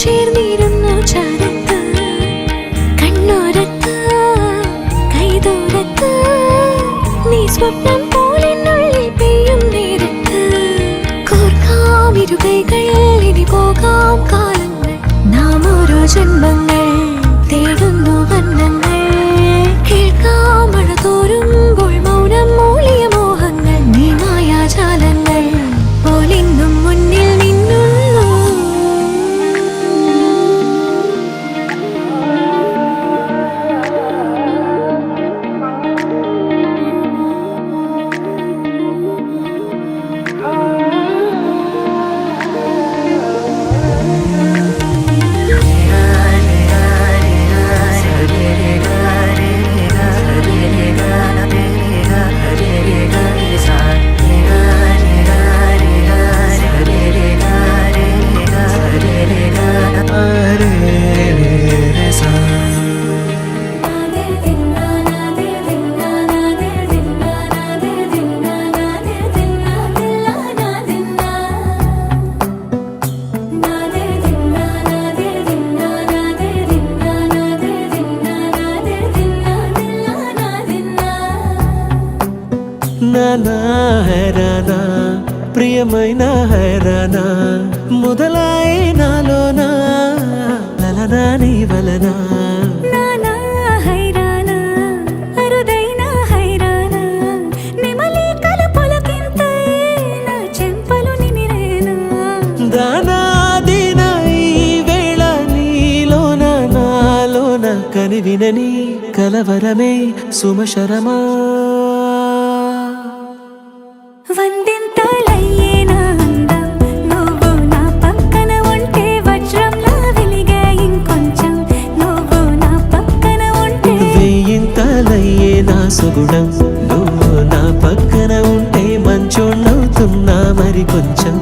ചേർന്നിരുന്നു ചാരത്ത് കണ്ണോരത്ത് കൈതോരത്ത് നീ സ്വപ്നം പോലെന്നുള്ളിൽ പെയ്യും നേരത്ത് കോർക്കാം ഇരുകൈകൾ ഇനി പോകാം കാലങ്ങൾ നാം ഓരോ ജന്മങ്ങൾ തേടുന്നു വർണ്ണങ്ങൾ കേൾക്കാം മഴ തോരുമ്പോൾ മൗനം മൂളിയ മോഹങ്ങൾ നീ മായാജാലങ്ങൾ പോലിന്നും മുന്നിൽ നിന്നുള്ളൂ నానా హైరానా ప్రియమైన హైరానా మొదలాయి నాలోనా లలనా నీ వలనా నానా హైరానా అరుదైన హైరానా నిమలి కలుపులకింతై నా చెంపలు నిమిరేనా దానా దీనా ఈ వేళ నీలోన నాలోన కనివినని కలవరమే సుమశరమా వందింతలయ్యేనా అందం నువ్వు నా పక్కన ఉంటే వజ్రంలా వెలిగే ఇంకొంచెం నువ్వు నా పక్కన ఉంటే వెయ్యింతలయ్యే నా సుగుణం నువ్వు నా పక్కన ఉంటే మంచోళ్ళవుతున్నా మరి కొంచెం